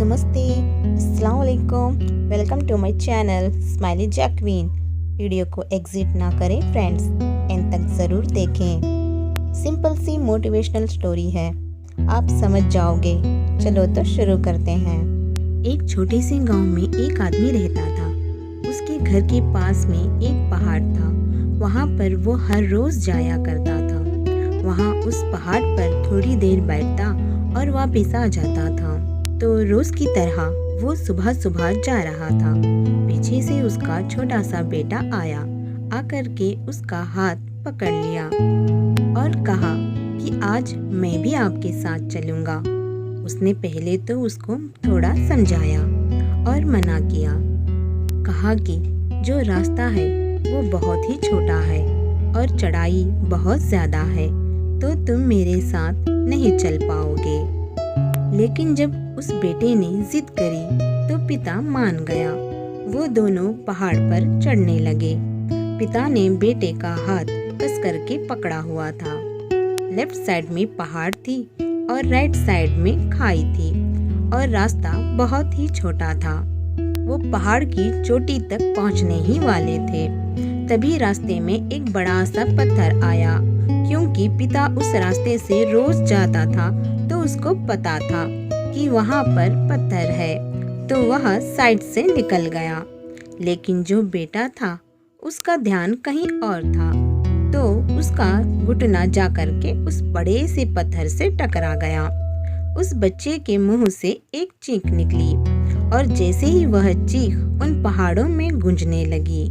नमस्ते, अस्सलाम वालेकुम। Welcome to my channel Smiley Jacqueline. Video को एग्जिट ना करें फ्रेंड्स, एंड तक ज़रूर देखें। सिंपल सी मोटिवेशनल स्टोरी है, आप समझ जाओगे। चलो तो शुरू करते हैं। एक छोटे से गांव में एक आदमी रहता था। उसके घर के पास में एक पहाड़ था। वहाँ पर वो हर रोज़ जाया करता था। वहाँ उस पहाड़ पर थोड़ी देर बैठता और वापस आ जाता था। तो रोज की तरह वो सुबह सुबह जा रहा था। पीछे से उसका छोटा सा बेटा आया। आकर के उसका हाथ पकड़ लिया और कहा कि आज मैं भी आपके साथ चलूंगा। उसने पहले तो उसको थोड़ा समझाया और मना किया। कहा कि जो रास्ता है वो बहुत ही छोटा है और चढ़ाई बहुत ज़्यादा है, तो तुम मेरे साथ नहीं चल पाओगे। लेकिन जब उस बेटे ने जिद करी तो पिता मान गया। वो दोनों पहाड़ पर चढ़ने लगे। पिता ने बेटे का हाथ कस करके पकड़ा हुआ था। लेफ्ट साइड में पहाड़ थी और राइट साइड में खाई थी और रास्ता बहुत ही छोटा था। वो पहाड़ की चोटी तक पहुंचने ही वाले थे। तभी रास्ते में एक बड़ा सा पत्थर आया। क्योंकि पिता उस रास्ते से रोज जाता था तो उसको पता था कि वहाँ पर पत्थर है, तो वह साइड से निकल गया। लेकिन जो बेटा था उसका ध्यान कहीं और था, तो उसका घुटना जाकर के उस बड़े से पत्थर से टकरा गया। उस बच्चे के मुंह से एक चीख निकली और जैसे ही वह चीख उन पहाड़ों में गूंजने लगी।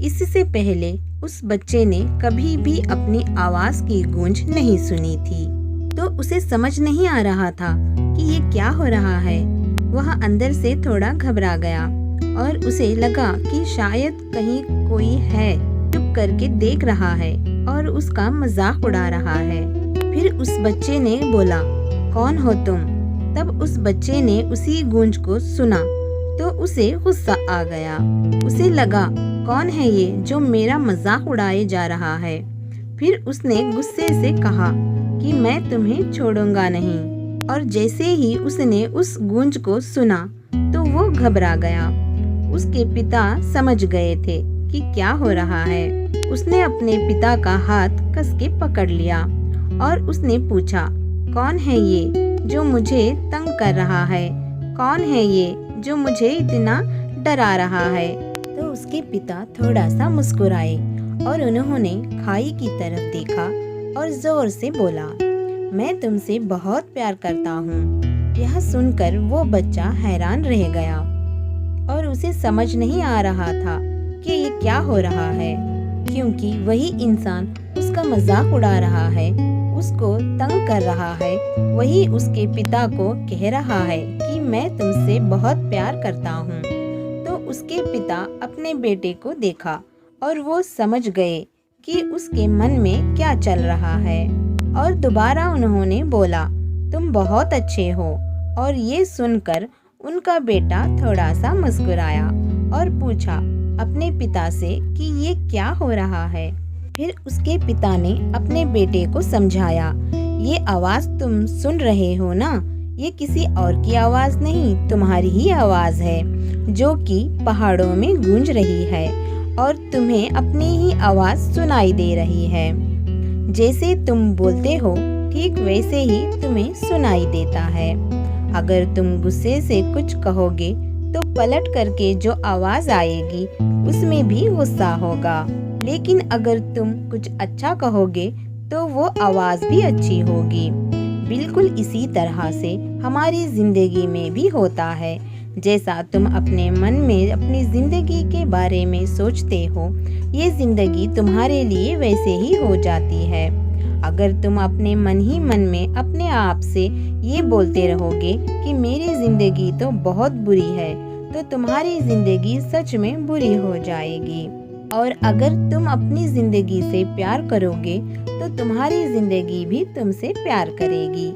इससे पहले उस बच्चे ने कभी भी अपनी आवाज की गूंज नहीं सुनी थी, तो उसे समझ नहीं आ रहा था कि ये क्या हो रहा है। वह अंदर से थोड़ा घबरा गया और उसे लगा कि शायद कहीं कोई है चुप करके देख रहा है और उसका मजाक उड़ा रहा है। फिर उस बच्चे ने बोला, कौन हो तुम? तब उस बच्चे ने उसी गूंज को सुना तो उसे गुस्सा आ गया। उसे लगा, कौन है ये जो मेरा मजाक उड़ाए जा रहा है? फिर उसने गुस्से से कहा कि मैं तुम्हें छोड़ूंगा नहीं। और जैसे ही उसने उस गूंज को सुना तो वो घबरा गया। उसके पिता समझ गए थे कि क्या हो रहा है। उसने अपने पिता का हाथ कस के पकड़ लिया और उसने पूछा, कौन है ये जो मुझे तंग कर रहा है? कौन है ये जो मुझे इतना डरा रहा है? तो उसके पिता थोड़ा सा मुस्कुराए और उन्होंने खाई की तरफ देखा और जोर से बोला, मैं तुमसे बहुत प्यार करता हूँ। यह सुनकर वो बच्चा हैरान रह गया और उसे समझ नहीं आ रहा था कि ये क्या हो रहा है, क्योंकि वही इंसान उसका मजाक उड़ा रहा है, उसको तंग कर रहा है, वही उसके पिता को कह रहा है कि मैं तुमसे बहुत प्यार करता हूँ। तो उसके पिता अपने बेटे को देखा और वो समझ गए कि उसके मन में क्या चल रहा है और दोबारा उन्होंने बोला, तुम बहुत अच्छे हो। और ये सुनकर उनका बेटा थोड़ा सा मुस्कुराया और पूछा अपने पिता से कि ये क्या हो रहा है। फिर उसके पिता ने अपने बेटे को समझाया, ये आवाज़ तुम सुन रहे हो ना, ये किसी और की आवाज़ नहीं, तुम्हारी ही आवाज़ है जो कि पहाड़ों में गूंज रही है और तुम्हें अपनी ही आवाज़ सुनाई दे रही है। जैसे तुम बोलते हो ठीक वैसे ही तुम्हें सुनाई देता है। अगर तुम गुस्से से कुछ कहोगे तो पलट करके जो आवाज़ आएगी उसमें भी गुस्सा होगा, लेकिन अगर तुम कुछ अच्छा कहोगे तो वो आवाज़ भी अच्छी होगी। बिल्कुल इसी तरह से हमारी ज़िंदगी में भी होता है। जैसा तुम अपने मन में अपनी ज़िंदगी के बारे में सोचते हो, ये ज़िंदगी तुम्हारे लिए वैसे ही हो जाती है। अगर तुम अपने मन ही मन में अपने आप से ये बोलते रहोगे कि मेरी ज़िंदगी तो बहुत बुरी है, तो तुम्हारी ज़िंदगी सच में बुरी हो जाएगी। और अगर तुम अपनी ज़िंदगी से प्यार करोगे तो तुम्हारी ज़िंदगी भी तुमसे प्यार करेगी।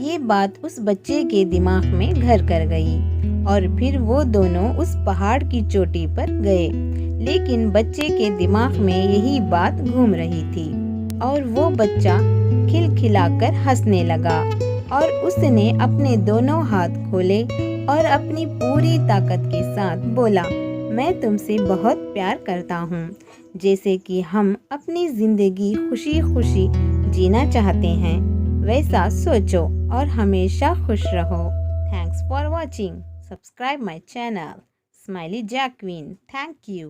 ये बात उस बच्चे के दिमाग में घर कर गई और फिर वो दोनों उस पहाड़ की चोटी पर गए। लेकिन बच्चे के दिमाग में यही बात घूम रही थी और वो बच्चा खिलखिलाकर हंसने लगा और उसने अपने दोनों हाथ खोले और अपनी पूरी ताकत के साथ बोला, मैं तुमसे बहुत प्यार करता हूँ। जैसे कि हम अपनी ज़िंदगी खुशी खुशी जीना चाहते हैं, वैसा सोचो और हमेशा खुश रहो। Thanks for watching. Subscribe my channel Smiley Jacqueline. Thank you.